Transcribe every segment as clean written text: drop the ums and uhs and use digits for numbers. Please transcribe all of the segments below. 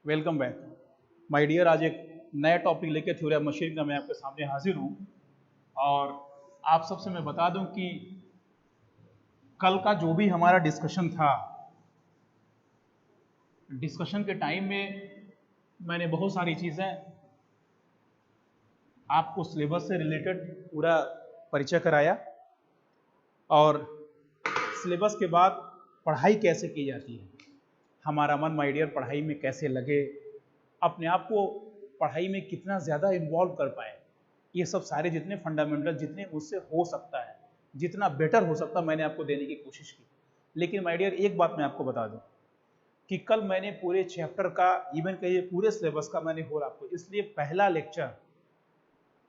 Welcome back my dear. आज एक नया टॉपिक लेके थ्योरी ऑफ मशीन का मैं आपके सामने हाजिर हूँ। और आप सबसे मैं बता दूं कि कल का जो भी हमारा डिस्कशन था, डिस्कशन के टाइम में मैंने बहुत सारी चीज़ें आपको सिलेबस से रिलेटेड पूरा परिचय कराया और सिलेबस के बाद पढ़ाई कैसे की जाती है, हमारा मन माय डियर पढ़ाई में कैसे लगे, अपने आप को पढ़ाई में कितना ज़्यादा इन्वॉल्व कर पाए, ये सब सारे जितने फंडामेंटल जितने मुझसे हो सकता है, जितना बेटर हो सकता मैंने आपको देने की कोशिश की। लेकिन माय डियर एक बात मैं आपको बता दूं कि कल मैंने पूरे चैप्टर का, इवन कहिए पूरे सिलेबस का मैंने होल आपको, इसलिए पहला लेक्चर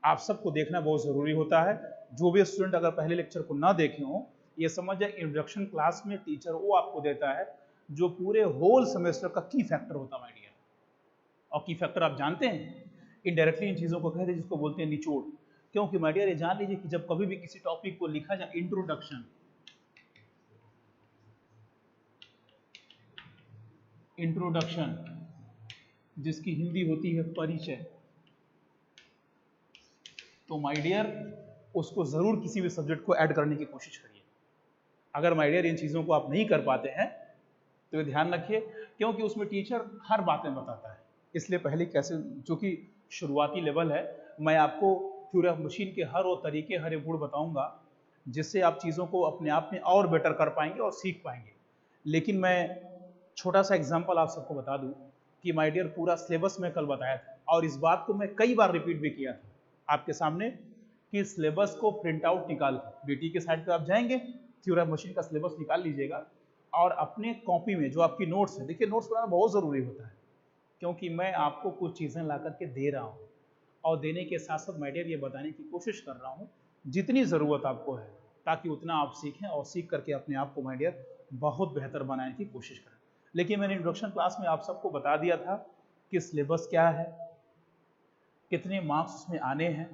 आप सबको देखना बहुत ज़रूरी होता है। जो भी स्टूडेंट अगर पहले लेक्चर को ना देखे हो, ये समझ जाए इंट्रोडक्शन क्लास में टीचर वो आपको देता है जो पूरे होल सेमेस्टर का की फैक्टर होता है माय डियर। और की फैक्टर आप जानते हैं, इनडायरेक्टली इन चीज़ों को कहते हैं जिसको बोलते हैं निचोड़। क्योंकि माय डियर ये जान लीजिए कि जब कभी भी किसी टॉपिक को लिखा जाए, इंट्रोडक्शन, इंट्रोडक्शन जिसकी हिंदी होती है परिचय, तो माय डियर उसको ज़रूर किसी भी सब्जेक्ट को ऐड करने की कोशिश करिए। अगर माय डियर इन चीज़ों को आप नहीं कर पाते हैं तो ये ध्यान रखिए, क्योंकि उसमें टीचर हर बातें बताता है। इसलिए पहले कैसे, जो कि शुरुआती लेवल है, मैं आपको थ्योरी ऑफ मशीन के हर वो तरीके, हर एक गुण बताऊंगा जिससे आप चीज़ों को अपने आप में और बेटर कर पाएंगे और सीख पाएंगे। लेकिन मैं छोटा सा एग्जाम्पल आप सबको बता दूं कि माय डियर पूरा सिलेबस में कल बताया था और इस बात को मैं कई बार रिपीट भी किया था आपके सामने कि सिलेबस को प्रिंट आउट निकाल के बीटी के साइड पे आप जाएंगे, थ्योरी ऑफ मशीन का सिलेबस निकाल लीजिएगा और अपने कॉपी में जो आपकी नोट्स है, देखिए नोट्स बनाना बहुत ज़रूरी होता है, क्योंकि मैं आपको कुछ चीज़ें ला करके दे रहा हूँ और देने के साथ साथ माय डियर ये बताने की कोशिश कर रहा हूँ जितनी ज़रूरत आपको है, ताकि उतना आप सीखें और सीख करके अपने आप को माय डियर बहुत बेहतर बनाने की कोशिश करें। लेकिन मैंने इंट्रोडक्शन क्लास में आप सबको बता दिया था कि सिलेबस क्या है, कितने मार्क्स उसमें आने हैं,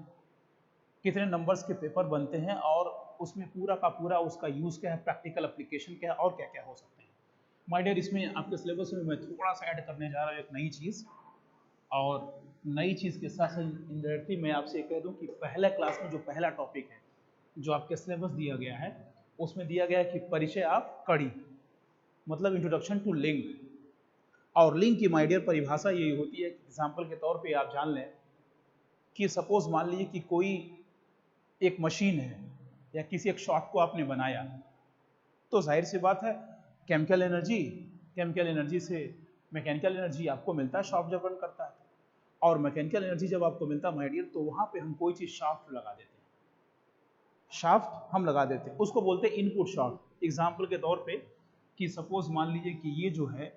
कितने नंबर्स के पेपर बनते हैं और उसमें पूरा का पूरा उसका यूज़ क्या है, प्रैक्टिकल एप्लीकेशन क्या है और क्या क्या हो सकते हैं। माय डियर इसमें आपके सिलेबस में मैं थोड़ा सा ऐड करने जा रहा हूँ एक नई चीज़, और नई चीज़ के साथ साथ इनडायरेक्टली मैं आपसे कह दूं कि पहला क्लास में जो पहला टॉपिक है जो आपके सिलेबस दिया गया है, उसमें दिया गया है कि परिचय आप कड़ी, मतलब इंट्रोडक्शन टू लिंक। और लिंक की माय डियर परिभाषा यही होती है, एग्जाम्पल के तौर पे आप जान लें कि सपोज मान लीजिए कि कोई एक मशीन है या किसी एक शॉट को आपने बनाया, तो जाहिर सी बात है केमिकल एनर्जी से मैकेनिकल एनर्जी आपको मिलता है शाफ्ट जब रन करता है, और मैकेनिकल एनर्जी जब आपको मिलता है माय डियर, तो वहां पे हम कोई चीज शाफ्ट लगा देते हैं, शाफ्ट हम लगा देते हैं, उसको बोलते हैं इनपुट शाफ्ट। एग्जाम्पल के तौर पे कि सपोज मान लीजिए कि ये जो है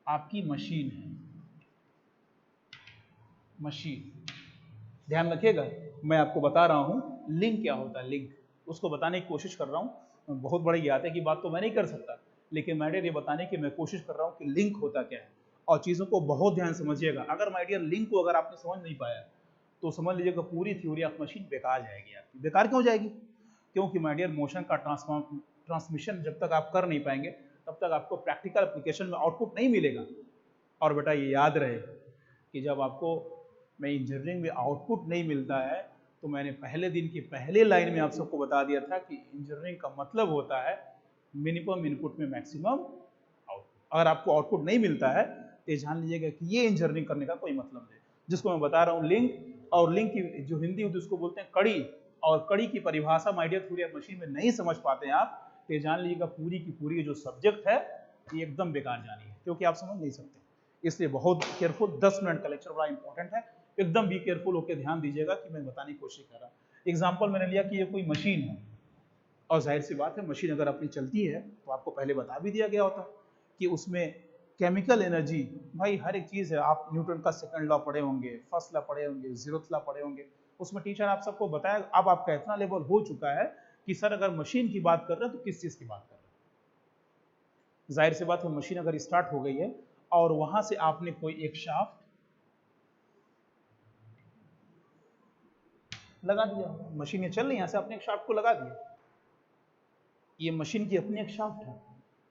आपकी मशीन है, मशीन, ध्यान रखिएगा मैं आपको बता रहा हूं लिंक क्या होता है, लिंक उसको बताने की कोशिश कर रहा हूं। बहुत बड़ी ज्ञाते की बात तो मैं नहीं कर सकता, लेकिन माय डियर ये बताने की मैं कोशिश कर रहा हूं कि लिंक होता क्या है। और चीज़ों को बहुत ध्यान समझिएगा, अगर माय डियर लिंक को अगर आपने समझ नहीं पाया तो समझ लीजिएगा पूरी थ्योरी ऑफ मशीन बेकार जाएगी आपकी। बेकार क्यों जाएगी? क्योंकि माय डियर मोशन का ट्रांसमिशन जब तक आप कर नहीं पाएंगे तब तक आपको प्रैक्टिकल एप्लीकेशन में आउटपुट नहीं मिलेगा। और बेटा ये याद रहे कि जब आपको मैं इंजीनियरिंग में आउटपुट नहीं मिलता है, तो मैंने पहले दिन की पहले लाइन में आप सबको बता दिया था कि इंजीनियरिंग का मतलब होता है मिनिमम इनपुट में मैक्सिमम आउटपुट। अगर आपको आउटपुट नहीं मिलता है तो जान लीजिएगा कि ये इंजीनियरिंग करने का कोई मतलब नहीं, जिसको मैं बता रहा हूँ लिंक। और लिंक की जो हिंदी होती है उसको बोलते हैं कड़ी, और कड़ी की परिभाषा my dear theory of machine में नहीं समझ पाते हैं आप, तो जान लीजिएगा पूरी की पूरी जो सब्जेक्ट है ये एकदम बेकार जानी है, क्योंकि आप समझ नहीं सकते। इसलिए बहुत केयरफुल, 10 मिनट का लेक्चर बड़ा इंपॉर्टेंट है, एकदम भी केयरफुल होकर ध्यान दीजिएगा कि मैं बताने की कोशिश कर रहा हूँ। एग्जाम्पल मैंने लिया कि ये कोई मशीन है, और जाहिर सी बात है मशीन अगर अपनी चलती है तो आपको पहले बता भी दिया गया होता कि उसमें केमिकल एनर्जी, भाई हर एक चीज़ है, आप न्यूटन का सेकंड लॉ पढ़े होंगे, फर्स्ट लॉ पढ़े होंगे, जीरोथ लॉ पढ़े होंगे, उसमें टीचर आप सबको बताया। अब आपका इतना लेवल हो चुका है कि सर अगर मशीन की बात कर रहे हैं तो किस चीज़ की बात कर रहे हैं। जाहिर सी बात है मशीन अगर स्टार्ट हो गई है और वहां से आपने कोई एक शाफ्ट लगा दिया, मशीन ये चल रही है, यहाँ से आपने एक शाफ्ट को लगा दिया, ये मशीन की अपनी एक शाफ्ट है।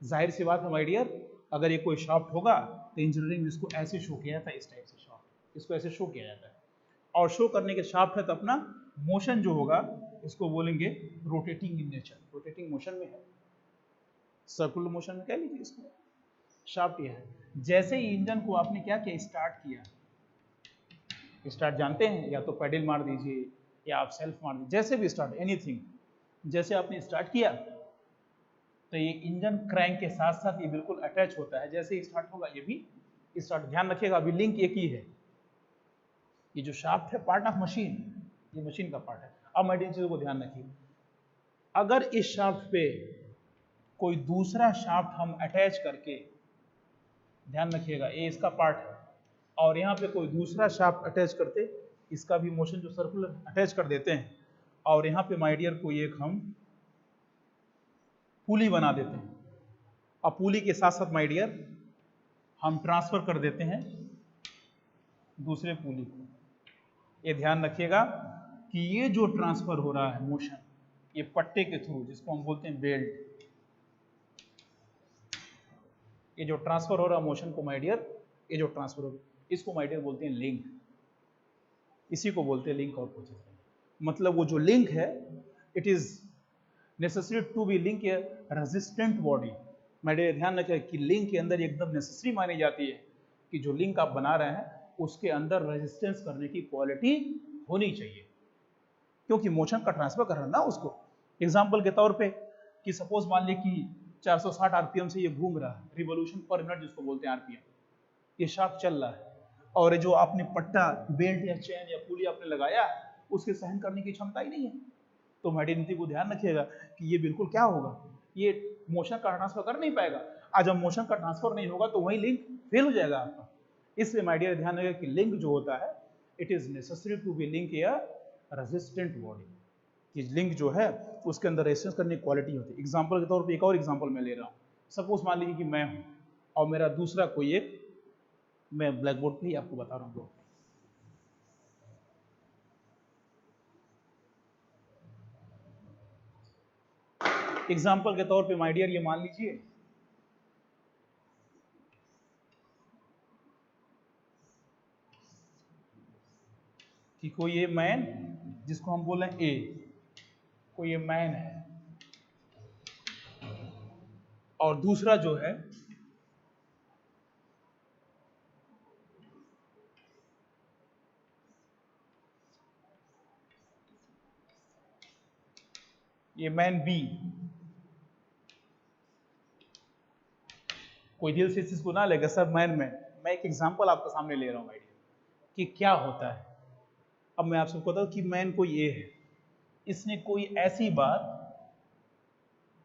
जाहिर सी बात है माय डियर अगर ये कोई शाफ्ट होगा तो इंजीनियरिंग में इसको ऐसे शो किया जाता है, इस टाइप से शाफ्ट, इसको ऐसे शो किया जाता है। और शो करने के शाफ्ट है तो अपना मोशन जो होगा इसको बोलेंगे rotating in nature, rotating motion में है, सर्कुलर मोशन में कह लीजिए इसको, शाफ्ट ये है। जैसे ही इंजन को आपने क्या किया, स्टार्ट किया, स्टार्ट जानते हैं, या तो पेडल मार दीजिए या आप सेल्फ मार दीजिए, जैसे भी स्टार्ट, एनीथिंग, जैसे आपने स्टार्ट किया तो ये इंजन क्रैंक के साथ साथ ये बिल्कुल अटैच होता है, जैसे ही स्टार्ट होगा ये भी स्टार्ट। ध्यान रखिएगा अभी लिंक एक ही है, ये जो शाफ्ट है पार्ट ऑफ मशीन, ये मशीन का पार्ट है। अब मैं इन चीजों को ध्यान रखिए, अगर इस शाफ्ट पे कोई दूसरा शाफ्ट हम अटैच करके, ध्यान रखिएगा ये इसका पार्ट है, और यहाँ पे कोई दूसरा शाफ्ट अटैच करते, इसका भी मोशन जो सर्कुलर अटैच कर देते हैं, और यहाँ पे माय डियर कोई एक हम पुली बना देते हैं, अब पुली के साथ साथ माय डियर हम ट्रांसफर कर देते हैं दूसरे पुली को। ये ध्यान रखिएगा कि ये जो ट्रांसफर हो रहा है मोशन, ये पट्टे के थ्रू, जिसको हम बोलते हैं बेल्ट, ये जो ट्रांसफर हो रहा है मोशन को माय डियर, ये जो ट्रांसफर हो रहा है इसको माय डियर बोलते हैं लिंक, इसी को बोलते हैं लिंक और प्रोसेस। मतलब वो जो लिंक है, it is necessary to be link a resistant body. My dear ध्यान रखिए कि लिंक के अंदर एकदम नेसेसरी मानी जाती है कि जो लिंक आप बना रहे हैं उसके अंदर रेजिस्टेंस करने की क्वालिटी होनी चाहिए, क्योंकि मोशन का ट्रांसफर करना ना उसको। एग्जांपल के तौर पे कि सपोज मान लीजिए कि 460 आरपीएम से ये घूम रहा है, रिवॉल्यूशन पर मिनट जिसको बोलते हैं आरपीएम, ये शाफ्ट चल रहा है, और जो आपने पट्टा, बेल्ट या चैन या पुली आपने लगाया, उसके सहन करने की क्षमता ही नहीं है। तो मेडिनिटी को ध्यान रखिएगा कि ये बिल्कुल क्या होगा, ये मोशन का ट्रांसफर कर नहीं पाएगा। आज जब मोशन का ट्रांसफर नहीं होगा तो वही लिंक फेल हो जाएगा आपका। इसलिए माय डियर ध्यान रखिएगा कि लिंक जो होता है, it is necessary to be link a resistant body, कि लिंक जो है उसके अंदर रेजिस्टेंस करने की क्वालिटी होती है। एग्जांपल के तौर पे एक और एग्जांपल मैं ले रहा हूँ, सपोज मान लीजिए कि मैं हूँ और मेरा दूसरा कोई एक, मैं ब्लैक बोर्ड पे ही आपको बता रहा हूँ, एग्जाम्पल के तौर पे माय डियर ये मान लीजिए कि कोई ये मैन, जिसको हम बोल रहे हैं ए, कोई ये मैन है, और दूसरा जो है ये मैन बी। कोई दिल से इस चीज को ना लेगा सर मैन में, मैं एक एग्जांपल आपके सामने ले रहा हूं आइडिया कि क्या होता है। अब मैं आपसे बताता हूं कि मैन कोई ए है, इसने कोई ऐसी बात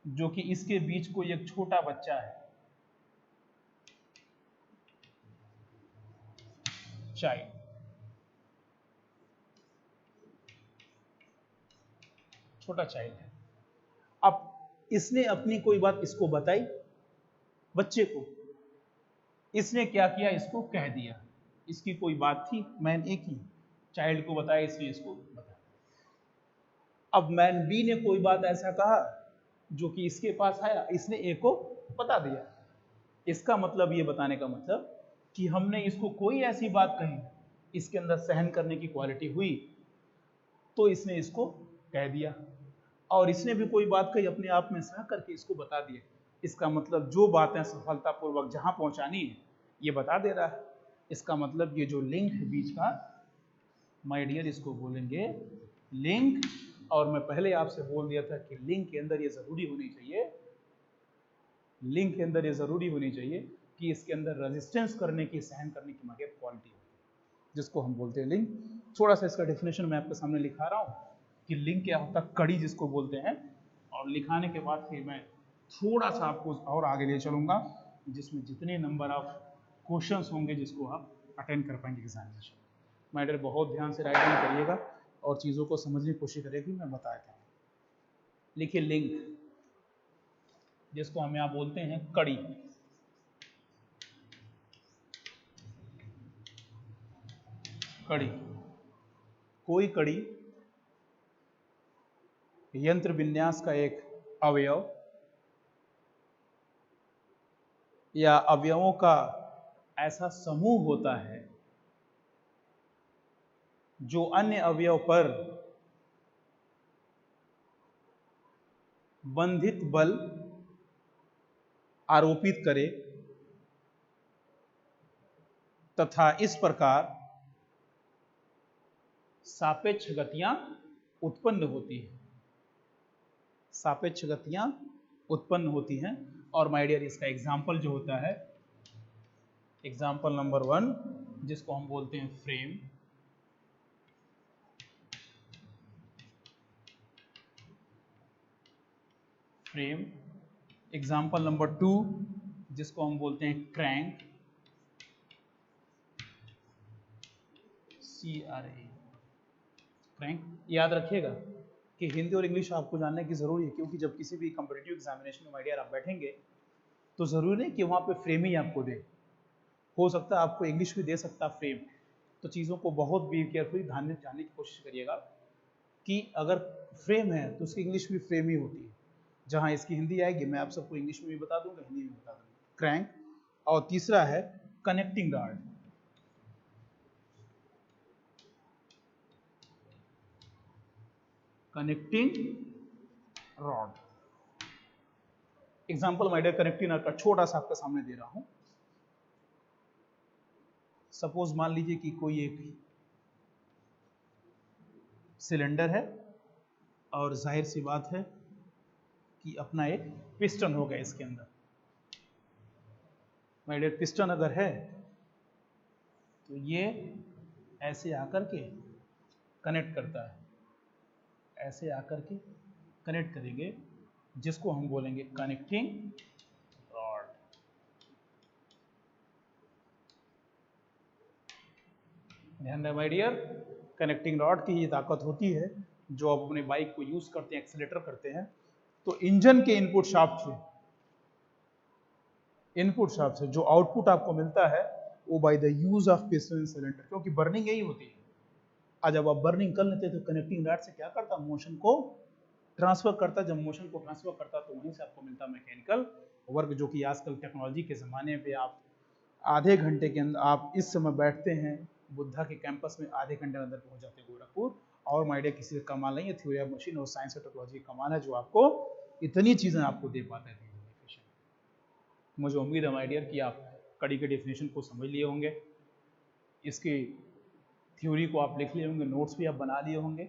जो कि इसके बीच कोई एक छोटा बच्चा है, चाइल्ड, छोटा चाइल्ड है। अब इसने अपनी कोई बात इसको बताई, बच्चे को, इसने क्या किया, इसको कह दिया, इसकी कोई बात थी, मैन ए की, चाइल्ड को बताया, इसने इसको बताया। अब मैन बी ने कोई बात ऐसा कहा जो कि इसके पास आया, इसने ए को बता दिया। इसका मतलब, ये बताने का मतलब कि हमने इसको कोई ऐसी बात कही, इसके अंदर सहन करने की क्वालिटी हुई, तो इसने इसको कह दिया, और इसने भी कोई बात कही अपने आप में सह करके इसको बता दिया। इसका मतलब जो बातें सफलतापूर्वक जहां पहुंचानी है ये बता दे रहा है। इसका मतलब ये जो लिंक है बीच का, माय डियर इसको बोलेंगे लिंक। और मैं पहले आपसे बोल दिया था कि लिंक के अंदर ये जरूरी होनी चाहिए, लिंक के अंदर ये जरूरी होनी चाहिए कि इसके अंदर रेजिस्टेंस करने की, सहन करने की मांगे क्वालिटी होती है, जिसको हम बोलते हैं लिंक। थोड़ा सा इसका डेफिनेशन मैं आपके सामने लिखा रहा हूँ कि लिंक क्या होता है, कड़ी जिसको बोलते हैं। और लिखाने के बाद फिर मैं थोड़ा सा आपको और आगे ले चलूंगा, जिसमें जितने नंबर ऑफ क्वेश्चंस होंगे जिसको आप अटेंड कर पाएंगे एग्जामिनेशन। माय डियर बहुत ध्यान से राइटिंग करिएगा और चीज़ों को समझने की कोशिश करिएगा, मैं बताया था। लिखिए लिंक, जिसको हम यहाँ बोलते हैं कड़ी। कड़ी, कोई कड़ी यंत्र विन्यास का एक अवयव या अवयवों का ऐसा समूह होता है जो अन्य अवयव पर बंधित बल आरोपित करे तथा इस प्रकार सापेक्ष गतियां उत्पन्न होती हैं। सापेक्ष गतियां उत्पन्न होती हैं। और माय डियर इसका एग्जाम्पल जो होता है, एग्जाम्पल नंबर 1 जिसको हम बोलते हैं फ्रेम, फ्रेम। एग्जाम्पल नंबर 2 जिसको हम बोलते हैं क्रैंक, CRA, क्रैंक। याद रखिएगा कि हिंदी और इंग्लिश आपको जानने की जरूरी है, क्योंकि जब किसी भी कॉम्पिटिटिव एग्जामिनेशन में माय डियर आप बैठेंगे तो जरूरी नहीं कि वहां पे फ्रेम ही आपको दे, हो सकता है आपको इंग्लिश भी दे सकता है फ्रेम। तो चीज़ों को बहुत बी केयरफुली ध्यान में जानने की कोशिश करिएगा कि अगर फ्रेम है तो उसकी इंग्लिश भी फ्रेम ही होती है। जहाँ इसकी हिंदी आएगी मैं आप सबको इंग्लिश में भी बता दूंगा, हिंदी में बता दूंगा, क्रैंक। और तीसरा है connecting rod. Connecting rod example my dear connecting rod का छोटा सा आपके सामने दे रहा हूं। सपोज मान लीजिए कि कोई एक सिलेंडर है और जाहिर सी बात है कि अपना एक पिस्टन होगा इसके अंदर। माय डियर पिस्टन अगर है तो ये ऐसे आकर के कनेक्ट करता है, ऐसे आकर के कनेक्ट करेंगे, जिसको हम बोलेंगे कनेक्टिंग रॉड। ध्यान दें माय डियर, कनेक्टिंग रॉड की ये ताकत होती है जो आप अपने बाइक को यूज करते हैं, एक्सीलरेटर करते हैं, तो इंजन के इनपुट शाफ्ट से जो आउटपुट आपको मिलता है वो by the use of piston cylinder, क्योंकि बर्निंग यही होती है। आज जब आप बर्निंग कर लेते हैं तो कनेक्टिंग रॉड से क्या करता है, मोशन को ट्रांसफर करता। जब मोशन को ट्रांसफर करता तो वहीं से आपको मिलता मैकेनिकल वर्क, जो कि आजकल टेक्नोलॉजी के ज़माने पे आप आधे घंटे के अंदर, आप इस समय बैठते हैं बुद्धा के कैंपस में, आधे घंटे के अंदर पहुंच जाते हैं गोरखपुर। और माय डियर किसी का कमाल नहीं है, थ्योरी ऑफ मशीन और साइंस और टेक्नोलॉजी का कमाल है जो आपको इतनी चीज़ें आपको दे पाता है। मुझे उम्मीद है माय डियर कि आप कड़ी के डेफिनेशन को समझ लिए होंगे, इसकी थ्योरी को आप लिख लिए होंगे, नोट्स भी आप बना लिए होंगे।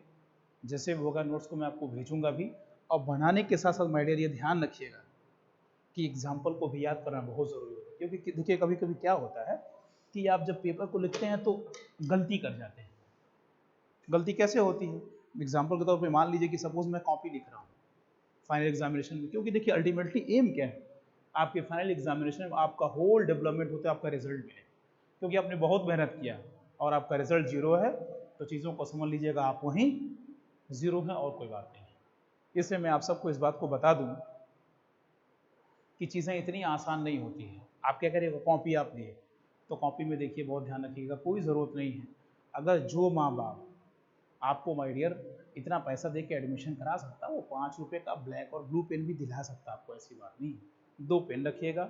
जैसे भी होगा नोट्स को मैं आपको भेजूंगा भी। और बनाने के साथ साथ माय डियर ये ध्यान रखिएगा कि एग्जाम्पल को भी याद करना बहुत ज़रूरी होता है, क्योंकि देखिए कभी कभी क्या होता है कि आप जब पेपर को लिखते हैं तो गलती कर जाते हैं। गलती कैसे होती है, एग्जाम्पल के तौर पे मान लीजिए कि सपोज मैं कॉपी लिख रहा हूँ फाइनल एग्जामिनेशन में, क्योंकि देखिए अल्टीमेटली एम क्या है, आपके फाइनल एग्जामिनेशन में आपका होल डेवलपमेंट होता है, आपका रिजल्ट मिले, क्योंकि आपने बहुत मेहनत किया और आपका रिजल्ट 0 है तो चीज़ों को समझ लीजिएगा आप वहीं 0 है और कोई बात नहीं है। इसलिए मैं आप सबको इस बात को बता दूं कि चीज़ें इतनी आसान नहीं होती हैं। आप क्या करिएगा, कॉपी आप लिए तो कॉपी में देखिए बहुत ध्यान रखिएगा, कोई ज़रूरत नहीं है। अगर जो माँ बाप आपको माय डियर इतना पैसा दे के एडमिशन करा सकता है, वो 5 रुपये का ब्लैक और ब्लू पेन भी दिला सकता है आपको, ऐसी बात नहीं। 2 पेन रखिएगा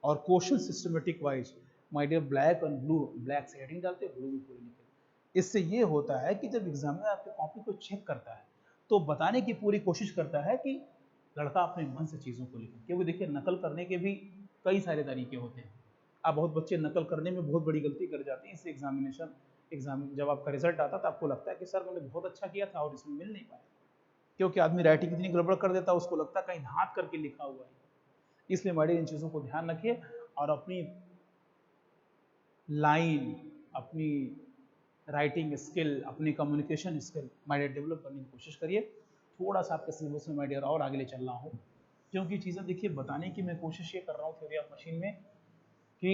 और question systematic wise my dear black और ब्लू, ब्लैक से हेडिंग डालते, ब्लू भी पूरी निकल। इससे ये होता है कि जब एग्जामिनर आपके कॉपी को चेक करता है तो बताने की पूरी कोशिश करता है कि लड़का अपने मन से चीज़ों को लिखे, क्योंकि देखिए नकल करने के भी कई सारे तरीके होते हैं। आप बहुत बच्चे नकल करने में बहुत बड़ी गलती कर जाते हैं, इससे एग्जाम जब आपका रिजल्ट आता तो आपको लगता है कि सर मैंने बहुत अच्छा किया था और इसमें मिल नहीं पाया, क्योंकि आदमी राइटिंग इतनी गड़बड़ कर देता है उसको लगता है कहीं हाथ करके लिखा हुआ है। इसलिए माय इन चीज़ों को ध्यान रखिए और अपनी लाइन, अपनी राइटिंग स्किल, अपनी कम्युनिकेशन स्किल माय डेवलप करने की कोशिश करिए। थोड़ा सा आपके सिलेबस में माय डियर और आगे ले चल रहा हूँ, क्योंकि चीज़ें देखिए बताने की मैं कोशिश ये कर रहा हूँ थ्योरी ऑफ मशीन में कि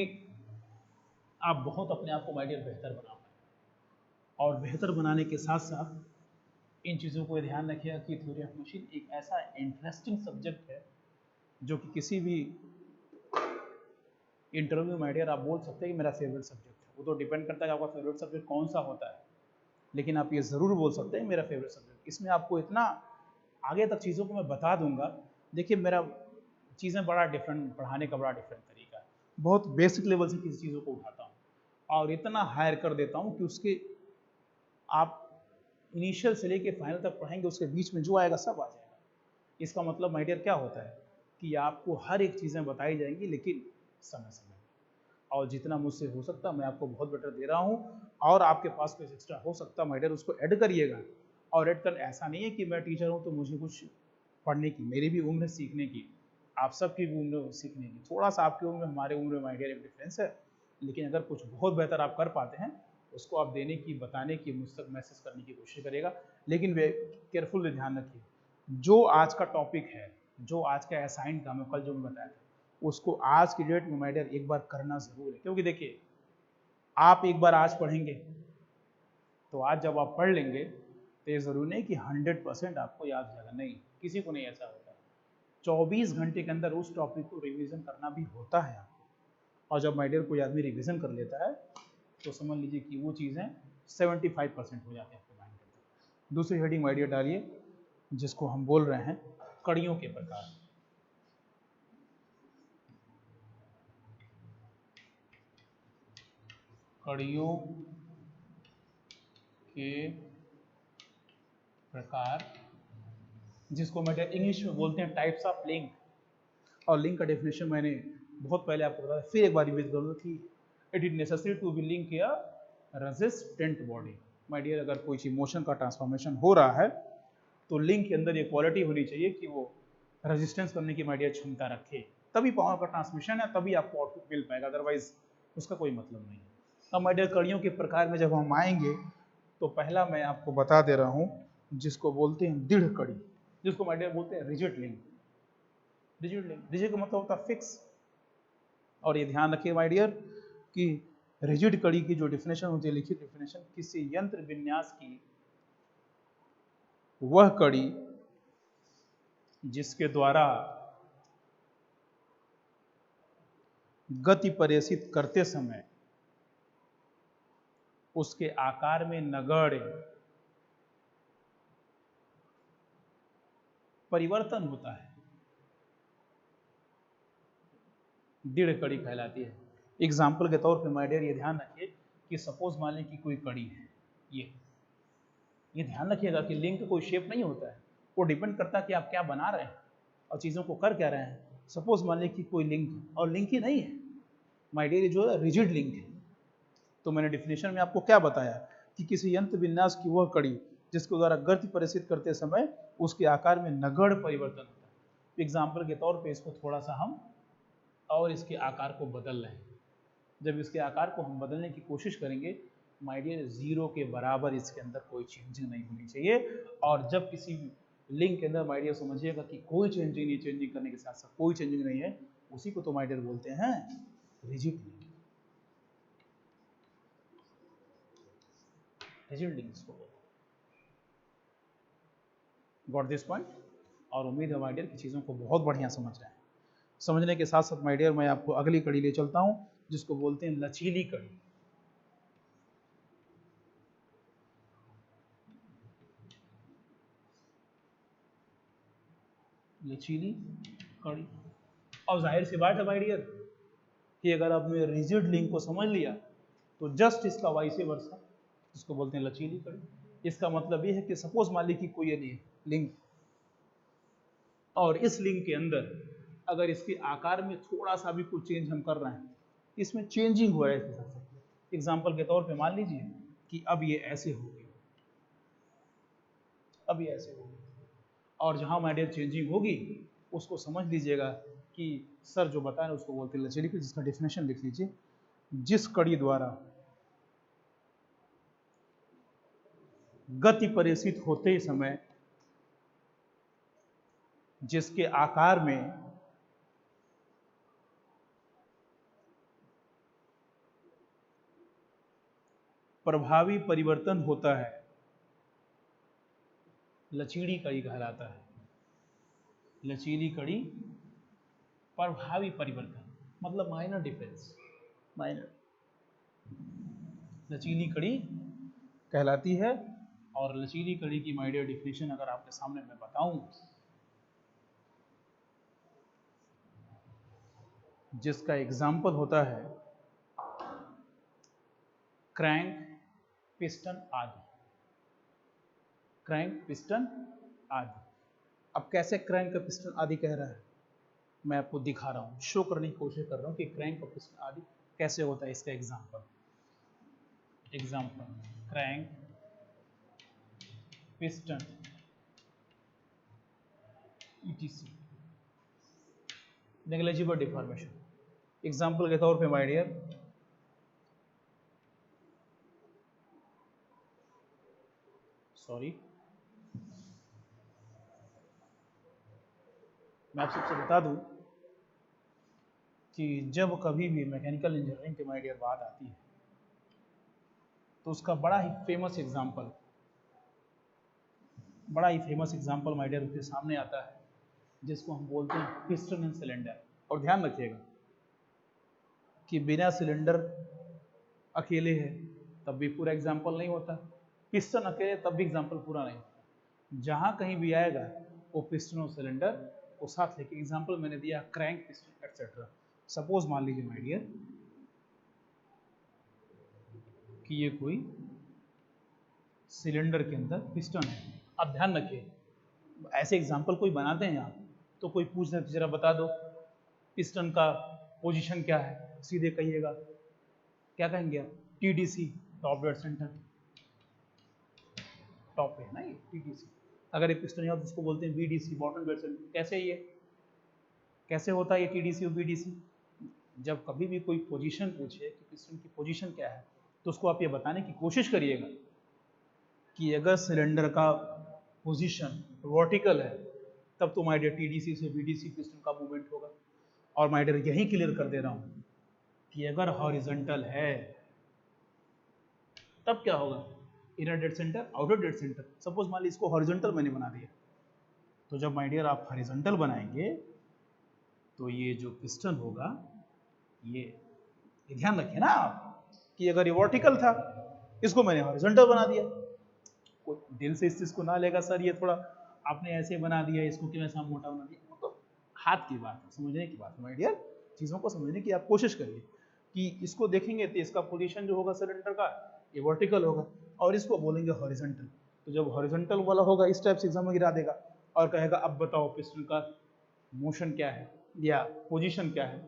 आप बहुत अपने आप को माय डियर बेहतर बना पाए। और बेहतर बनाने के साथ साथ इन चीज़ों को ध्यान रखिएगा कि थ्योरी ऑफ मशीन एक ऐसा इंटरेस्टिंग सब्जेक्ट है जो कि किसी भी इंटरव्यू माय डियर आप बोल सकते हैं कि मेरा फेवरेट सब्जेक्ट है। वो तो डिपेंड करता है कि आपका फेवरेट सब्जेक्ट कौन सा होता है, लेकिन आप ये ज़रूर बोल सकते हैं मेरा फेवरेट सब्जेक्ट। इसमें आपको इतना आगे तक चीज़ों को मैं बता दूंगा। देखिए मेरा चीज़ें बड़ा डिफरेंट, पढ़ाने का बड़ा डिफरेंट तरीका है। बहुत बेसिक लेवल से किसी चीज़ों को उठाता हूँ और इतना हायर कर देता हूँ कि उसके आप इनिशियल से लेके फाइनल तक पढ़ेंगे, उसके बीच में जो आएगा सब आ जाएगा। इसका मतलब माय डियर क्या होता है कि आपको हर एक चीज़ें बताई जाएंगी, लेकिन समय समय और जितना मुझसे हो सकता मैं आपको बहुत बेटर दे रहा हूँ। और आपके पास कुछ एक्स्ट्रा हो सकता माय डियर उसको ऐड करिएगा। और ऐड कर ऐसा नहीं है कि मैं टीचर हूँ तो मुझे कुछ पढ़ने की, मेरी भी उम्र है सीखने की, आप सबकी भी उम्र सीखने की। थोड़ा सा आपकी उम्र हमारे उम्र में माय डियर एक डिफरेंस है, लेकिन अगर कुछ बहुत बेहतर आप कर पाते हैं उसको आप देने की, बताने की, मुझ तक मैसेज करने की कोशिश करिएगा। लेकिन वे केयरफुल ध्यान रखिए, जो आज का टॉपिक है, जो आज का असाइन काम है, कल जो मैं बताया था, उसको आज की डेट में माय डियर एक बार करना जरूर है। क्योंकि देखिए, आप एक बार आज पढ़ेंगे तो आज जब आप पढ़ लेंगे तो ये जरूरी नहीं कि 100% आपको याद हो जाएगा, नहीं, किसी को नहीं ऐसा होता। 24 घंटे के अंदर उस टॉपिक को रिवीजन करना भी होता है आपको। और जब माय डियर कोई आदमी रिवीजन कर लेता है तो समझ लीजिए कि वो चीज़ें 75% हो जाती है आपके माइंड के अंदर। दूसरी हेडिंग माय डियर डालिए, जिसको हम बोल रहे हैं कड़ियों के प्रकार। कड़ियों के प्रकार, जिसको मैं इंग्लिश में बोलते हैं टाइप्स ऑफ लिंक। और लिंक का डेफिनेशन मैंने बहुत पहले आपको बताया, फिर एक बार रिवीज करूँ कि it is necessary to be link या रेजिस्टेंट बॉडी। माय डियर, अगर कोई चीज मोशन का ट्रांसफॉर्मेशन हो रहा है तो लिंक के अंदर ये क्वालिटी होनी चाहिए कि वो रेजिस्टेंस करने की माय डियर क्षमता रखे, तभी पावर का ट्रांसमिशन है, तभी आपको आउटपुट मिल पाएगा, अदरवाइज उसका कोई मतलब नहीं है। अब माय डियर, कड़ियों के प्रकार में जब हम आएंगे तो पहला मैं आपको बता दे रहा हूं, जिसको बोलते हैं दृढ़ कड़ी, जिसको माय डियर बोलते हैं rigid link. Rigid link, rigid का मतलब होता है फिक्स। और ये ध्यान रखिए माय डियर कि रिजिड कड़ी की जो डेफिनेशन होती है, लिखित डेफिनेशन, किसी यंत्र विन्यास की वह कड़ी जिसके द्वारा गति प्रेषित करते समय उसके आकार में नगण्य परिवर्तन होता है, दृढ़ कड़ी कहलाती है। एग्जाम्पल के तौर पे माय डियर ये ध्यान रखिए कि सपोज मान लें कि कोई कड़ी है, ये ध्यान रखिएगा कि लिंक का कोई शेप नहीं होता है, वो डिपेंड करता है कि आप क्या बना रहे हैं और चीज़ों को कर क्या रहे हैं। सपोज मान लें कि कोई लिंक, और लिंक ही नहीं है माय डियर, जो है रिजिड लिंक है। तो मैंने डिफिनेशन में आपको क्या बताया कि किसी यंत्र विन्यास की वह कड़ी जिसके द्वारा गति प्रेषित करते समय उसके आकार में नगण्य परिवर्तन होता है। एग्जाम्पल के तौर पे इसको थोड़ा सा हम और इसके आकार को बदल रहे हैं। जब इसके आकार को हम बदलने की कोशिश करेंगे माय डियर, जीरो के बराबर इसके अंदर कोई चेंजिंग नहीं होनी चाहिए। और जब किसी लिंक के अंदर माय डियर समझिएगा कि कोई चेंजिंग नहीं, चेंजिंग करने के साथ साथ कोई चेंजिंग नहीं है, उसी को तो माय डियर बोलते हैं रिजिड लिंक। रिजिड लिंक्स को गॉट दिस पॉइंट। और उम्मीद है माय डियर की चीज़ों को बहुत बढ़िया समझ रहे हैं। समझने के साथ साथ माय डियर मैं आपको अगली कड़ी ले चलता हूं, जिसको बोलते हैं लचीली कड़ी। लचीली कड़ी। और जाहिर सी बात है माय डियर कि अगर आपने रिजिड लिंक को समझ लिया तो जस्ट इसका वाइसे वर्सा, इसको बोलते हैं लचीली कड़ी। इसका मतलब ये है कि सपोज मान ली कि कोई ये लिंक, और इस लिंक के अंदर अगर इसके आकार में थोड़ा सा भी कुछ चेंज हम कर रहे हैं, इसमें चेंजिंग हो रहा है। एग्जाम्पल के तौर पे मान लीजिए कि अब ये ऐसे हो गई, अब ये ऐसे हो गई, और जहां माय डियर चेंजिंग होगी उसको समझ लीजिएगा कि सर जो बता रहे उसको बोलते हैं लचीली कड़ी, जिसका डेफिनेशन लिख लीजिए, जिस कड़ी द्वारा गति प्रेषित होते समय जिसके आकार में प्रभावी परिवर्तन होता है, लचीली कड़ी कहलाता है। लचीली कड़ी प्रभावी परिवर्तन मतलब माइनर डिफरेंस, माइनर लचीली कड़ी कहलाती है। और लचीली कड़ी की माय डियर डेफिनेशन अगर आपके सामने मैं बताऊं, जिसका एग्जाम्पल होता है क्रैंक, पिस्टन आदि। क्रैंक, पिस्टन आदि। अब कैसे क्रैंक, पिस्टन आदि कह रहा है, मैं आपको दिखा रहा हूँ, शो करने की कोशिश कर रहा हूँ कि क्रैंक और पिस्टन आदि कैसे होता है। इसका example crank, piston, etc, negligible deformation. Example के तौर पे माय डियर, सॉरी, मैं आप सबसे बता दूं कि जब कभी भी मैकेनिकल इंजीनियरिंग की माय डियर बात आती है तो उसका बड़ा ही फेमस एग्जाम्पल माय डियर उसके सामने आता है, जिसको हम बोलते हैं पिस्टन एंड सिलेंडर। और ध्यान रखिएगा कि बिना सिलेंडर अकेले है तब भी पूरा एग्जाम्पल नहीं होता, पिस्टन अकेले तब भी एग्जाम्पल पूरा नहीं होता। जहां कहीं भी आएगा वो पिस्टन और सिलेंडर को साथ लेके, एग्जाम्पल मैंने दिया क्रैंक, पिस्टन एक्सेट्रा। सपोज मान लीजिए माय डियर कि ये कोई सिलेंडर के अंदर पिस्टन है। अब ध्यान रखिए, ऐसे एग्जाम्पल कोई बनाते हैं आप तो कोई पूछ रहे जरा बता दो पिस्टन का पोजीशन क्या है, सीधे कहिएगा, क्या कहेंगे आप? TDC, top dead centre, top पे है ना ये टीडीसी। अगर ये पिस्टन है तो उसको बोलते हैं बीडीसी, बॉटम डेड सेंटर। कैसे ये कैसे होता है ये टीडीसी और बीडीसी? जब कभी भी कोई पोजीशन पूछे कि पिस्टन की पोजीशन क्या है तो उसको आप ये बताने की कोशिश करिएगा कि अगर सिलेंडर का पोजीशन वर्टिकल है तब तो माय डियर टीडीसी से बीडीसी पिस्टन का मूवमेंट होगा। और माय डियर यही क्लियर कर दे रहा हूँ कि अगर हॉरिजॉन्टल है तब क्या होगा? Inner dead centre, outer dead centre. Suppose मान लीजिए इसको हॉरिजॉन्टल मैंने बना दिया, तो जब माय डियर आप हॉरिजॉन्टल बनाएंगे तो ये जो पिस्टन होगा, ये ध्यान रखिए ना आप कि अगर ये वर्टिकल था इसको मैंने हॉरिजॉन्टल बना दिया, कोई दिल से इस चीज को ना लेगा सर ये थोड़ा आपने ऐसे बना दिया, इसको क्यों ऐसा मोटा बना दिया, वो तो हाथ की बात है, समझने की बात है माय डियर। चीज़ों को समझने की आप कोशिश करिए कि इसको देखेंगे तो इसका पोजीशन जो होगा सिलेंडर का ये वर्टिकल होगा और इसको बोलेंगे हॉरिजॉन्टल। तो जब हॉरिजॉन्टल वाला होगा इस टाइप से एग्जाम में गिरा देगा और कहेगा अब बताओ पिस्टन का मोशन क्या है या पोजीशन क्या है,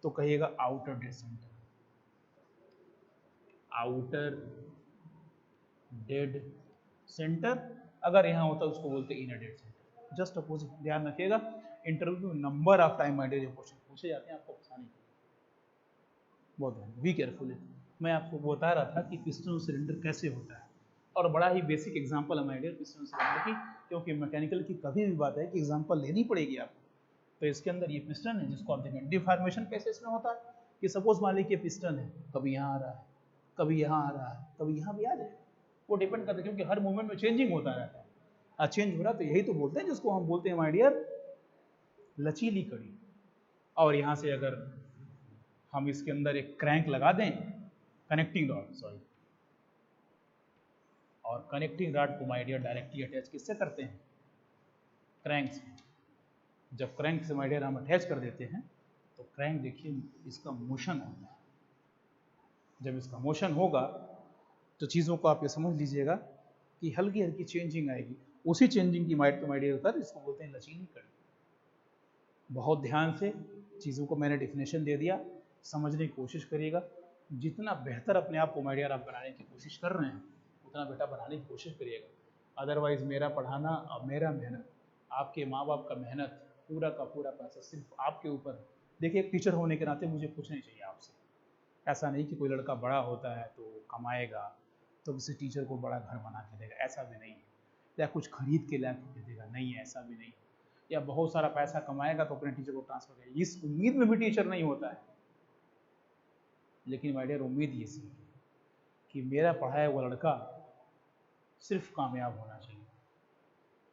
तो कहिएगा outer dead centre, outer dead centre. अगर यहाँ होता है उसको बोलते हैं inner dead centre, just opposite. ध्यान रखिएगा इंटरव्यू में number of time my dear question पूछे जाते हैं आपको फंसाने के लिए, बहुत बी केयरफुल है। मैं आपको बता रहा था कि पिस्टन और सिलेंडर कैसे होता है और बड़ा ही बेसिक एग्जांपल है माय डियर पिस्टन और सिलेंडर की, क्योंकि मैकेनिकल की कभी भी बात है कि एग्जांपल लेनी पड़ेगी आपको। तो इसके अंदर ये पिस्टन है जिसको आप देखें, डिफॉर्मेशन कैसे इसमें होता है कि सपोज मान लीजिए पिस्टन है, कभी यहाँ आ रहा है, कभी यहाँ आ रहा है, कभी यहाँ भी आ जाए, वो डिपेंड करता है क्योंकि हर मूवमेंट में चेंजिंग होता रहता है। चेंज हो रहा तो यही तो बोलते हैं जिसको हम बोलते हैं माय डियर लचीली कड़ी। और यहाँ से अगर हम इसके अंदर एक क्रैंक लगा दें, कनेक्टिंग रॉड, सॉरी, और कनेक्टिंग रॉड को माय डियर डायरेक्टली अटैच किससे करते हैं? क्रैंक से। जब क्रैंक से माय डियर हम अटैच कर देते हैं तो क्रैंक देखिए इसका मोशन होता है। जब इसका मोशन होगा तो चीज़ों को आप ये समझ लीजिएगा कि हल्की हल्की चेंजिंग आएगी, उसी चेंजिंग की माइट तो माय डियर होता है, इसको बोलते हैं लचीली कड़ी। बहुत ध्यान से चीज़ों को मैंने डिफिनेशन दे दिया, समझने की कोशिश करिएगा। जितना बेहतर अपने आप को माय डियर आप बनाने की कोशिश कर रहे हैं उतना बेटा बनाने की कोशिश करिएगा। अदरवाइज मेरा पढ़ाना और मेरा मेहनत, आपके माँ बाप का मेहनत, पूरा का पूरा पैसा सिर्फ आपके ऊपर। देखिए एक टीचर होने के नाते मुझे पूछना ही चाहिए आपसे, ऐसा नहीं कि कोई लड़का बड़ा होता है तो कमाएगा तो किसी टीचर को बड़ा घर बना के देगा, ऐसा भी नहीं है, या कुछ खरीद के ला के देगा, नहीं है, ऐसा भी नहीं। या बहुत सारा पैसा कमाएगा तो अपने टीचर को ट्रांसफर करेगा, इस उम्मीद में भी टीचर नहीं होता है। लेकिन माय डियर उम्मीद ये सी कि मेरा पढ़ाया हुआ लड़का सिर्फ कामयाब होना चाहिए।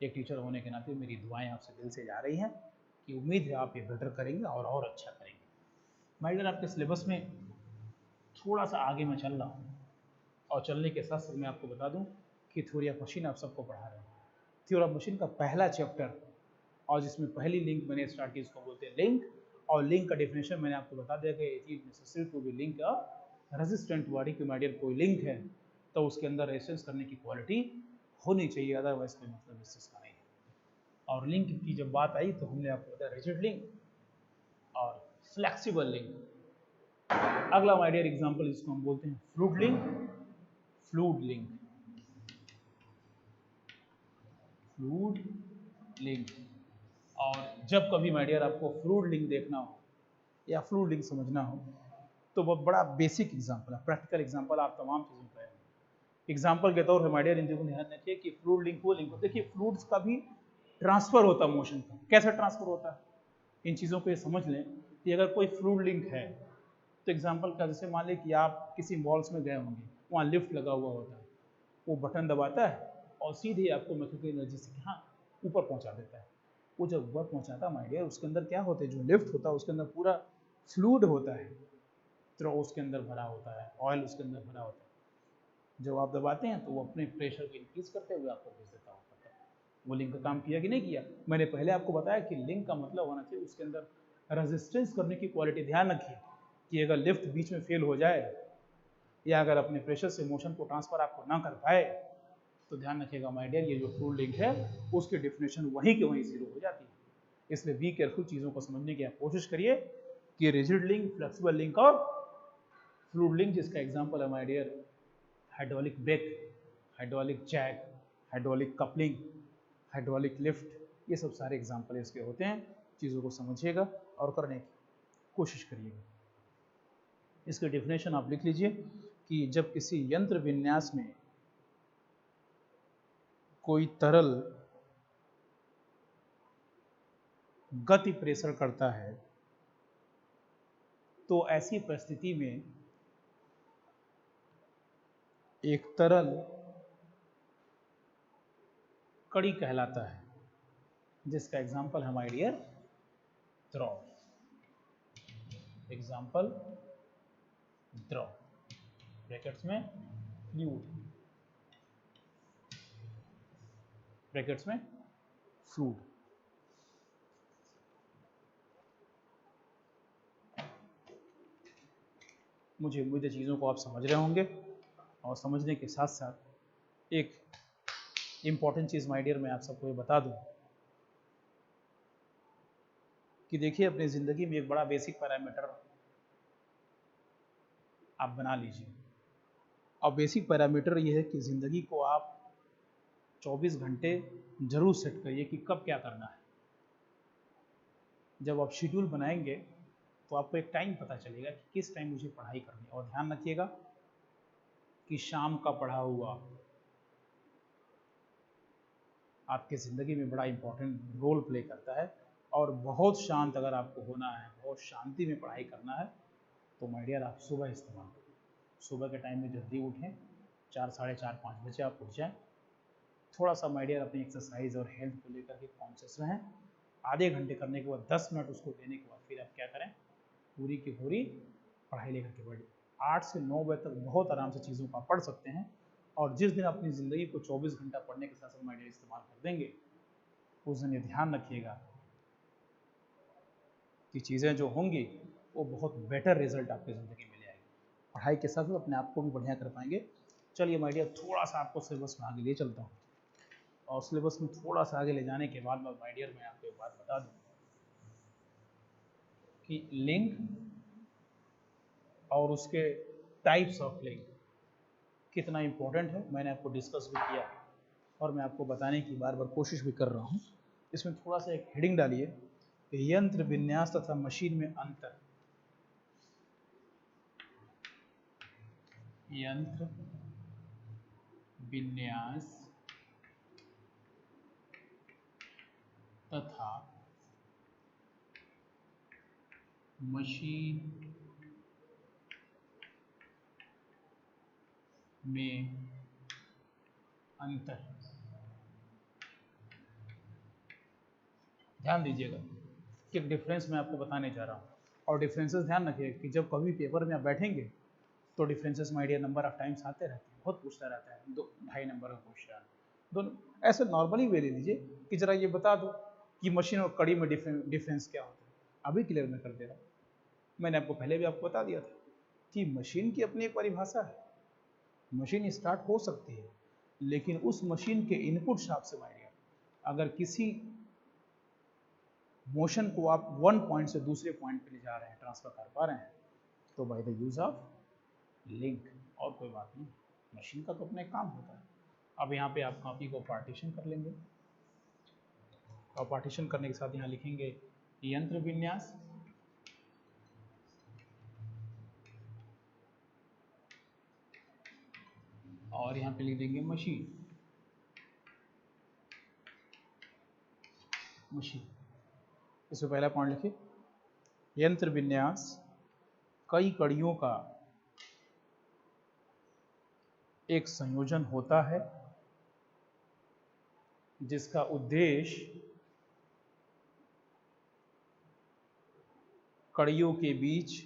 एक टीचर होने के नाते मेरी दुआएं आपसे दिल से जा रही हैं कि उम्मीद है आप ये बेटर करेंगे और अच्छा करेंगे। माय डियर आपके सिलेबस में थोड़ा सा आगे मैं चल रहा हूँ और चलने के साथ साथ मैं आपको बता दूं कि थ्योरी ऑफ मशीन आप सबको पढ़ा रहे हैं। थ्योरी ऑफ मशीन का पहला चैप्टर और जिसमें पहली लिंक मैंने स्टार्ट की, इसको बोलते हैं लिंक, और लिंक का डेफिनेशन मैंने आपको बता दिया कि it is necessary to be link a resistant body की माइडियर कोई लिंक है तो उसके अंदर रेजिस्टेंस करने की क्वालिटी होनी चाहिए, अदरवाइज कोई मतलब रेजिस्टेंस का नहीं है। और लिंक की जब बात आई तो हमने आपको बताया रिजिड लिंक और फ्लेक्सिबल लिंक। अगला माइडियर एग्जांपल इसको हम बोलते हैं fluid link. Fluid link, fluid link. और जब कभी माइडियर आपको फ्लूइड लिंक देखना हो या फ्लूइड लिंक समझना हो तो वो बड़ा बेसिक एग्जांपल है, प्रैक्टिकल एग्जांपल आप तमाम चीज़ों का है। एग्जांपल के तौर पर माइडियर इन चीज़ों को ध्यान रखिए कि फ्लूइड लिंक वो लिंक हो, देखिए फ्लूइड्स का भी ट्रांसफर होता है मोशन का। कैसे ट्रांसफर होता है, इन चीज़ों को ये समझ लें कि अगर कोई फ्लूइड लिंक है तो एग्जांपल का जैसे मान लें कि आप किसी मॉल्स में गए होंगे, वहाँ लिफ्ट लगा हुआ होता है, वो बटन दबाता है और सीधे आपको मैकेनिकल एनर्जी से यहाँ ऊपर पहुँचा देता है। वो जब ऊपर पहुँचाता है माइडियर, उसके अंदर क्या होता है, जो लिफ्ट होता है उसके अंदर पूरा फ्लूइड होता है, थ्रो उसके अंदर भरा होता है, ऑयल उसके अंदर भरा होता है। जब आप दबाते हैं तो वो अपने प्रेशर को इंक्रीज करते हुए आपको भेज देता होता है। वो लिंक का काम किया कि नहीं किया? मैंने पहले आपको बताया कि लिंक का मतलब होना चाहिए उसके अंदर रेजिस्टेंस करने की क्वालिटी। ध्यान रखिए कि अगर लिफ्ट बीच में फेल हो जाए या अगर अपने प्रेशर से मोशन को ट्रांसफर आपको ना कर पाए तो ध्यान रखिएगा माय डियर, ये जो फ्लूइड लिंक है उसकी डेफिनेशन वहीं के वहीं जीरो हो जाती है। इसलिए बी केयरफुल, चीज़ों को समझने की आप कोशिश करिए कि रिजिड लिंक, फ्लेक्सिबल लिंक और फ्लूइड लिंक, जिसका एग्जांपल है my dear hydraulic brake, hydraulic jack, hydraulic coupling, hydraulic lift, ये सब सारे एग्जांपल इसके होते हैं। चीज़ों को समझिएगा और करने की कोशिश करिएगा। इसकी डेफिनेशन आप लिख लीजिए कि जब किसी यंत्र विन्यास में कोई तरल गति प्रेषण करता है तो ऐसी परिस्थिति में एक तरल कड़ी कहलाता है, जिसका एग्जाम्पल है माय डियर द्रव। एग्जाम्पल द्रव, ब्रैकेट्स में फ्लूइड, ब्रैकेट्स में फ्लूइड। मुझे उम्मीद है चीज़ों को आप समझ रहे होंगे और समझने के साथ साथ एक इम्पॉर्टेंट चीज़ माय डियर मैं आप सबको ये बता दूं कि देखिए अपनी ज़िंदगी में एक बड़ा बेसिक पैरामीटर आप बना लीजिए। और बेसिक पैरामीटर ये है कि ज़िंदगी को आप 24 घंटे जरूर सेट करिए कि कब क्या करना है। जब आप शेड्यूल बनाएंगे तो आपको एक टाइम पता चलेगा कि किस टाइम मुझे पढ़ाई करनी है। और ध्यान रखिएगा कि शाम का पढ़ा हुआ आपकी ज़िंदगी में बड़ा इंपॉर्टेंट रोल प्ले करता है। और बहुत शांत अगर आपको होना है, बहुत शांति में पढ़ाई करना है तो माय डियर आप सुबह इस्तेमाल करें। सुबह के टाइम में जल्दी उठें, 4, साढ़े 4, 5 बजे आप उठ जाएं। थोड़ा सा माय डियर अपनी एक्सरसाइज और हेल्थ को लेकर के कॉन्शियस रहें। आधे घंटे करने के बाद 10 मिनट उसको देने के बाद फिर आप क्या करें, पूरी की पूरी पढ़ाई लेकर के बढ़िए। 8 से 9 बजे तक बहुत आराम से चीज़ों को आप पढ़ सकते हैं। और जिस दिन अपनी ज़िंदगी को 24 घंटा पढ़ने के साथ साथ माय डियर इस्तेमाल कर देंगे, उस दिन ये ध्यान रखिएगा कि चीज़ें जो होंगी वो बहुत बेटर रिजल्ट आपकी ज़िंदगी में ले आएगी। पढ़ाई के साथ साथ अपने आप को भी बढ़िया कर पाएंगे। चलिए माय डियर, थोड़ा सा आपको सिलेबस में आगे ले चलता हूँ। और सिलेबस में थोड़ा सा आगे ले जाने के बाद माय डियर मैं आपको एक बात बता दूँ कि लिंक और उसके टाइप्स ऑफ लिंक कितना इम्पोर्टेंट है, मैंने आपको डिस्कस भी किया और मैं आपको बताने की बार बार कोशिश भी कर रहा हूँ। इसमें थोड़ा सा एक हेडिंग डालिए, यंत्र विन्यास तथा मशीन में अंतर। यंत्र विन्यास तथा मशीन में अंतर। ध्यान दीजिएगा कि डिफरेंस मैं आपको बताने जा रहा हूँ। और डिफरेंसेस ध्यान रखिए कि जब कभी पेपर में आप बैठेंगे तो differences my dear number of times आते रहते हैं, बहुत पूछता रहता है, 2-2.5 नंबर का क्वेश्चन, दोनों ऐसे नॉर्मली वे ले लीजिए कि जरा ये बता दो कि मशीन और कड़ी में डिफरेंस क्या होता है। अभी क्लियर मैं कर दे रहा हूँ। मैंने आपको पहले भी आपको बता दिया था कि मशीन की अपनी एक परिभाषा है। मशीन स्टार्ट हो सकती है, लेकिन उस मशीन के इनपुट शाफ्ट से माइडियर, अगर किसी मोशन को आप वन पॉइंट से दूसरे पॉइंट पे ले जा रहे हैं, ट्रांसफर कर पा रहे हैं, तो by the use of link, और कोई बात नहीं। मशीन का तो अपना एक काम होता है। अब यहाँ पे आप कॉपी को पार्टीशन कर लेंगे, और पार्टीशन करने के साथ यहाँ लिखेंगे यंत्र विन्यास, और यहाँ पे लिख देंगे मशीन। इसमें पहला पॉइंट लिखिए, यंत्र विन्यास कई कड़ियों का एक संयोजन होता है जिसका उद्देश्य कड़ियों के बीच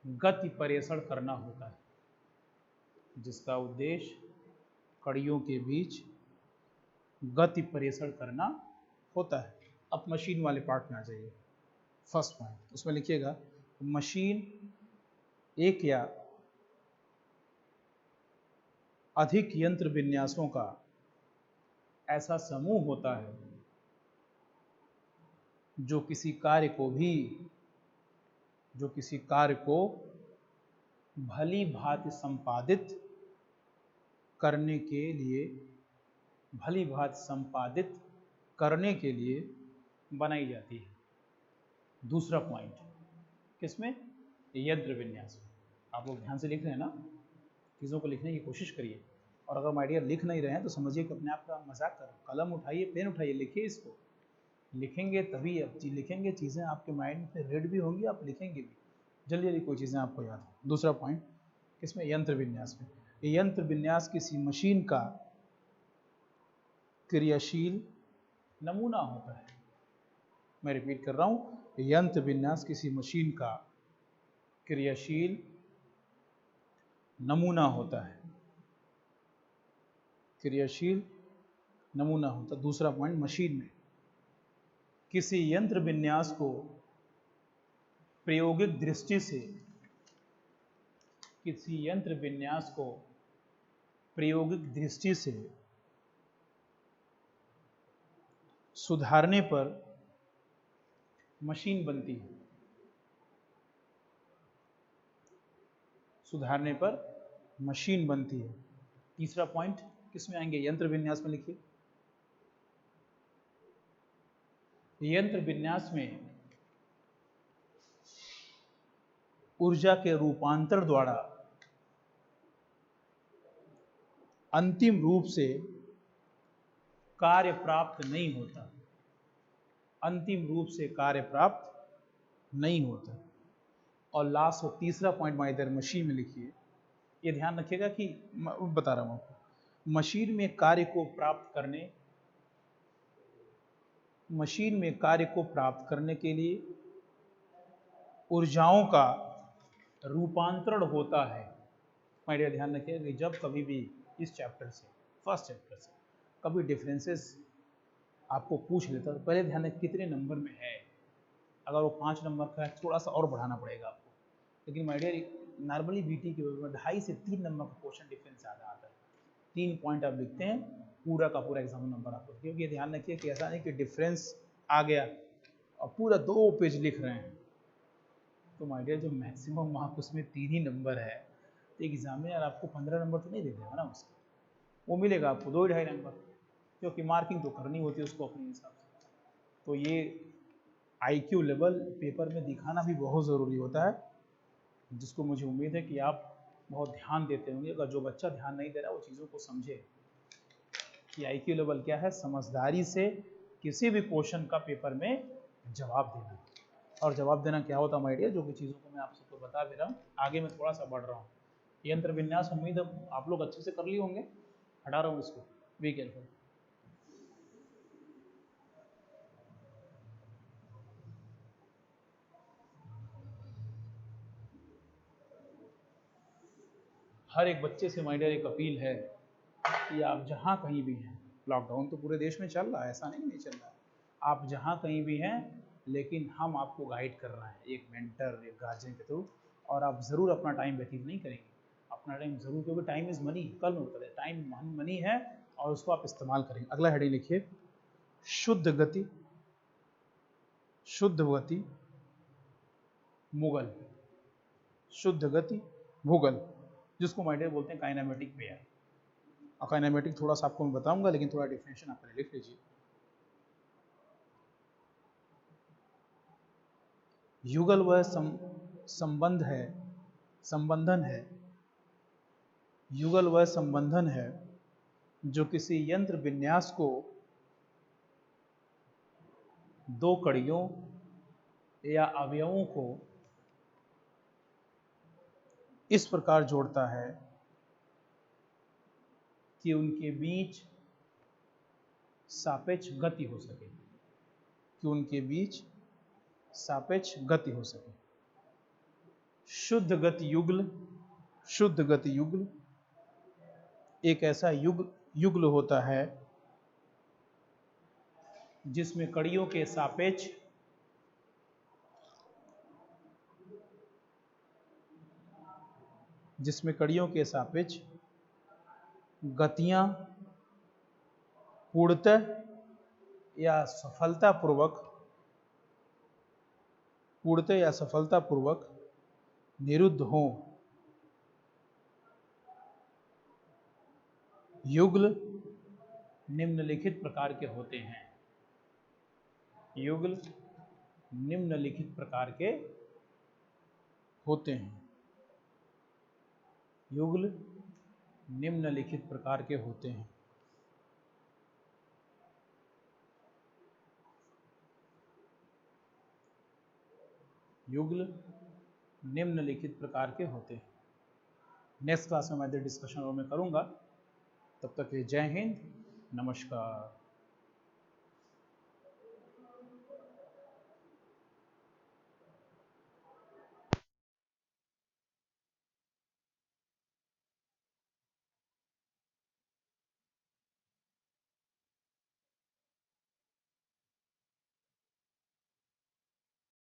गति पर्यषण करना होता है, जिसका उद्देश्य कड़ियों के बीच गति पर्यषण करना होता है। अब मशीन वाले पार्ट में आ जाइए। फर्स्ट पॉइंट उसमें लिखिएगा, मशीन एक या अधिक यंत्र विन्यासों का ऐसा समूह होता है जो किसी कार्य को भली भांति संपादित करने के लिए बनाई जाती है। दूसरा पॉइंट किसमें? यंत्र विन्यास में। आप लोग ध्यान से लिख रहे हैं ना, चीज़ों को लिखने की कोशिश करिए, और अगर माय डियर लिख नहीं रहे हैं तो समझिए कि अपने आप का मजाक कर रहे हैं। कलम उठाइए, पेन उठाइए, लिखिए। इसको लिखेंगे तभी लिखेंगे, चीज़ें आपके माइंड में रीड भी होंगी, आप लिखेंगे भी जल्दी जल्दी, कोई चीज़ें आपको याद हो। दूसरा पॉइंट किसमें? यंत्र विन्यास में। यंत्र विन्यास किसी मशीन का क्रियाशील नमूना होता है। मैं रिपीट कर रहा हूं, यंत्र विन्यास किसी मशीन का क्रियाशील नमूना होता है। क्रियाशील नमूना होता है। दूसरा पॉइंट, मशीन में किसी यंत्र विन्यास को प्रायोगिक दृष्टि से सुधारने पर मशीन बनती है। तीसरा पॉइंट किसमें आएंगे? यंत्र विन्यास में। लिखिए, यंत्र विन्यास में ऊर्जा के रूपांतर द्वारा अंतिम रूप से कार्य प्राप्त नहीं होता। और लास्ट और तीसरा पॉइंट माय डियर मशीन में लिखिए। ये ध्यान रखिएगा कि बता रहा हूं आपको, मशीन में कार्य को प्राप्त करने के लिए ऊर्जाओं का रूपांतरण होता है। माय डियर ध्यान रखिएगा कि जब कभी भी इस फर्स्ट चैप्टर से कभी डिफरेंसेस आपको पूछ लेता, तो पहले ध्यान रखें कितने नंबर में है। अगर वो 5 नंबर का है, थोड़ा सा और बढ़ाना पड़ेगा आपको। लेकिन माय डियर नॉर्मली बीटी के में 2.5 से 3 नंबर का क्वेश्चन डिफरेंस ज़्यादा आता है। 3 पॉइंट आप लिखते हैं, पूरा का पूरा एग्जाम नंबर आपको। क्योंकि ध्यान रखिए कि ऐसा नहीं कि डिफरेंस आ गया और पूरा 2 पेज लिख रहे हैं, तो माय डियर जो मैक्सिमम मार्क उसमें 3 ही नंबर है, तो एग्जामिनर आपको 15 नंबर तो नहीं दे देगा ना उसका, वो मिलेगा आपको 2-2.5 नंबर, क्योंकि मार्किंग तो करनी होती है उसको अपने हिसाब से। तो ये IQ लेवल पेपर में दिखाना भी बहुत ज़रूरी होता है, जिसको मुझे उम्मीद है कि आप बहुत ध्यान देते होंगे। अगर जो बच्चा ध्यान नहीं दे रहा, वो चीज़ों को समझे कि IQ लेवल क्या है, समझदारी से किसी भी क्वेश्चन का पेपर में जवाब देना। और जवाब देना क्या होता है माय डियर, जो कि चीज़ों को मैं आप सबको बता दे रहा हूँ। आगे मैं थोड़ा सा बढ़ रहा हूँ। यंत्र विन्यास उम्मीद है आप लोग अच्छे से कर लिए होंगे। हटा रहा हूँ इसको, बी केयरफुल। हर एक बच्चे से माय डियर एक अपील है कि आप जहाँ कहीं भी हैं, लॉकडाउन तो पूरे देश में चल रहा है, ऐसा नहीं चल रहा है, आप जहाँ कहीं भी हैं, लेकिन हम आपको गाइड कर रहे हैं एक मेंटर, एक गार्जियन के थ्रू, और आप ज़रूर अपना टाइम व्यतीत नहीं करेंगे, अपना टाइम ज़रूर, क्योंकि टाइम इज़ मनी, कल नोट करें, टाइम मनी है और उसको आप इस्तेमाल करेंगे। अगला हेडिंग लिखिए, शुद्ध गति, शुद्ध गति मुगल, शुद्ध गति भूगल, जिसको माइडियर बोलते हैं काइनेमेटिक पेयर। और काइनेमेटिक थोड़ा सा आपको मैं बताऊंगा, लेकिन थोड़ा डिफिनेशन आप पहले लिख लीजिए। युगल वह संबंध है, संबंधन है, युगल वह संबंधन है जो किसी यंत्र विन्यास को दो कड़ियों या अवयवों को इस प्रकार जोड़ता है कि उनके बीच सापेक्ष गति हो सके, कि उनके बीच सापेक्ष गति हो सके। शुद्ध गति युगल, शुद्ध गति युगल एक ऐसा युगल होता है जिसमें कड़ियों के सापेक्ष गतियां पूर्णतः या सफलतापूर्वक निरुद्ध हों। युगल निम्नलिखित प्रकार के होते हैं, युगल निम्नलिखित प्रकार के होते हैं, युगल निम्नलिखित प्रकार के होते हैं। युगल निम्नलिखित प्रकार के होते हैं। नेक्स्ट क्लास में मैं डिस्कशन और मैं करूंगा। तब तक के लिए जय हिंद, नमस्कार।